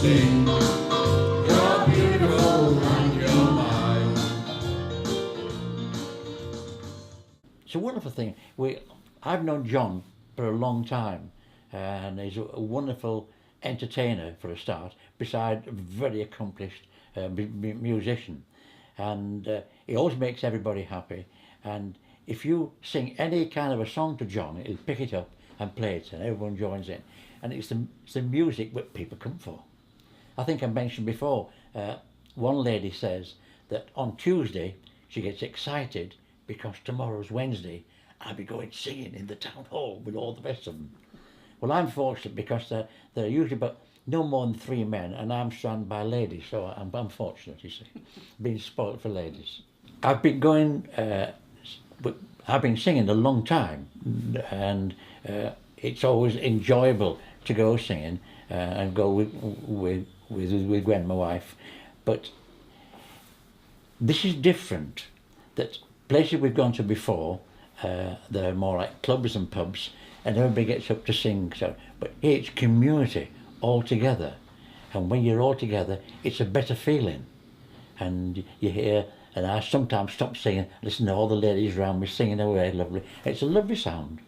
sing. You're beautiful and you're mine. It's a wonderful thing. I've known John for a long time, and he's a wonderful entertainer for a start, beside a very accomplished musician. And he always makes everybody happy. And if you sing any kind of a song to John, he'll pick it up and play it, and everyone joins in. And it's the music that people come for. I think I mentioned before, one lady says that on Tuesday she gets excited because tomorrow's Wednesday, I'll be going singing in the town hall with all the rest of them. Well, I'm fortunate because there are usually but no more than 3 men, and I'm surrounded by ladies, so I'm fortunate, you see, being spoilt for ladies. I've been going, I've been singing a long time, and it's always enjoyable to go singing and go with Gwen, my wife. But this is different. That places we've gone to before, they're more like clubs and pubs, and everybody gets up to sing. So, but here it's community all together, and when you're all together, it's a better feeling. And you hear, and I sometimes stop singing, listen to all the ladies around me singing away, lovely. It's a lovely sound,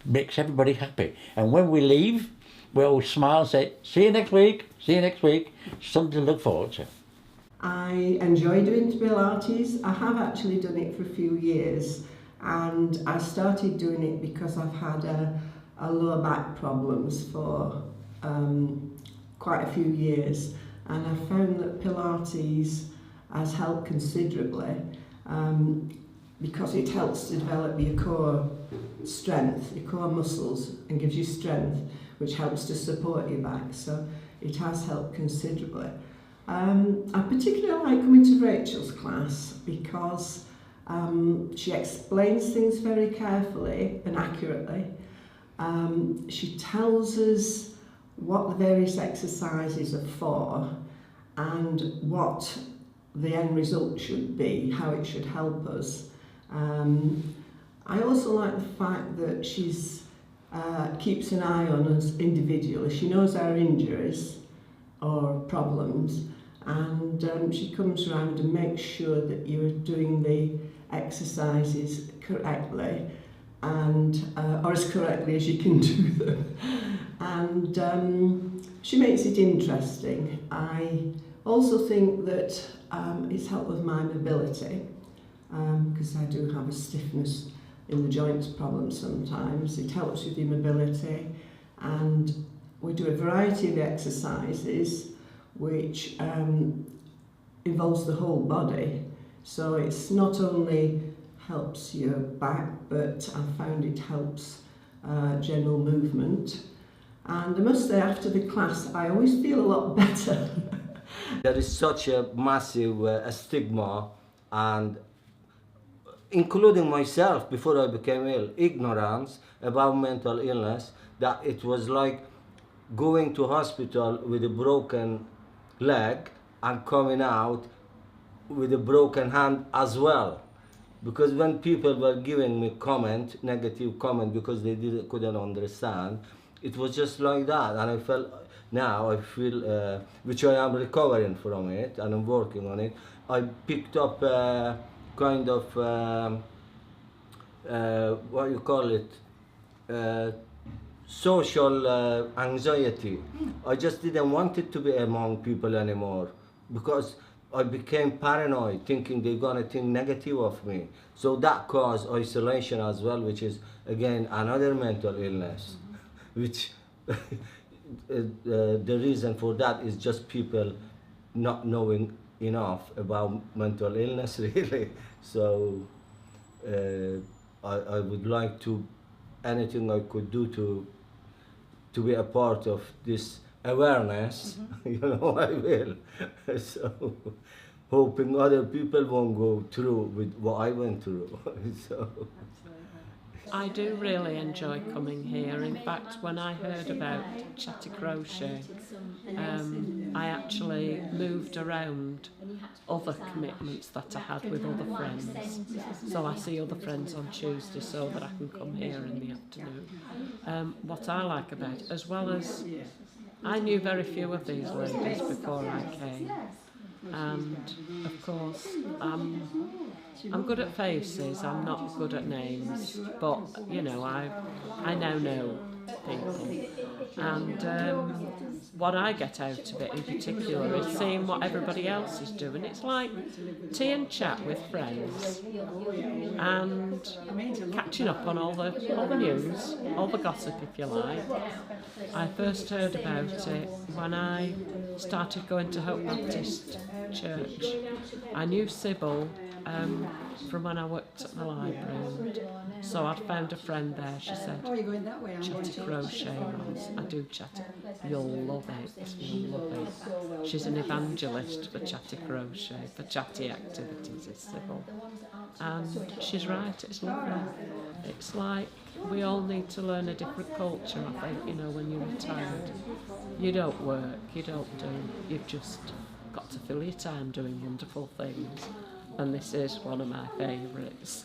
makes everybody happy. And when we leave, we always smile and say, see you next week, see you next week. Something to look forward to. I enjoy doing Pilates. I have actually done it for a few years, and I started doing it because I've had a lower back problems for quite a few years, and I found that Pilates has helped considerably because it helps to develop your core strength, your core muscles, and gives you strength, which helps to support your back. So it has helped considerably. I particularly like coming to Rachel's class because she explains things very carefully and accurately. She tells us what the various exercises are for and what the end result should be, how it should help us. I also like the fact that she's keeps an eye on us individually. She knows our injuries or problems, and she comes around and makes sure that you're doing the exercises correctly, and or as correctly as you can do them. And she makes it interesting. I also think that it's helped with my mobility, because I do have a stiffness in the joints problem sometimes. It helps with your mobility, and we do a variety of exercises which involves the whole body. So it's not only helps your back, but I found it helps general movement. And I must say, after the class, I always feel a lot better. There is such a massive stigma, and including myself before I became ill, ignorance about mental illness, that it was like going to hospital with a broken leg and coming out with a broken hand as well. Because when people were giving me negative comment, because they couldn't understand, it was just like that. And I felt, now I feel, which I am recovering from it and I'm working on it, I picked up kind of, what you call it, social anxiety. I just didn't want it to be among people anymore, because I became paranoid, thinking they're gonna think negative of me. So that caused isolation as well, which is again another mental illness, which the reason for that is just people not knowing enough about mental illness, really. So I would like to, anything I could do to be a part of this awareness, you know, I will. So hoping other people won't go through with what I went through. So I do really enjoy coming here. In fact, when I heard about Chatty Crochet, I actually moved around other commitments that I had with other friends. So I see other friends on Tuesday so that I can come here in the afternoon. What I like about it, as well as I knew very few of these ladies before I came, and of course I'm good at faces, I'm not good at names, but you know, I now know people, and what I get out of it in particular is seeing what everybody else is doing. It's like tea and chat with friends and catching up on all the news, all the gossip if you like. I first heard about it when I started going to Hope Baptist Church. I knew Sybil from when I worked at the library, so I'd found a friend there. She said, "Chatty crochet, Roz. I do chatty. You'll love it. You'll love it." She's an evangelist for chatty crochet, for chatty activities, is Sybil. And she's right, it's lovely. It's like we all need to learn a different culture, I think, you know, when you're retired. You don't work, you don't do, you've just got to fill your time doing wonderful things. And this is one of my favourites.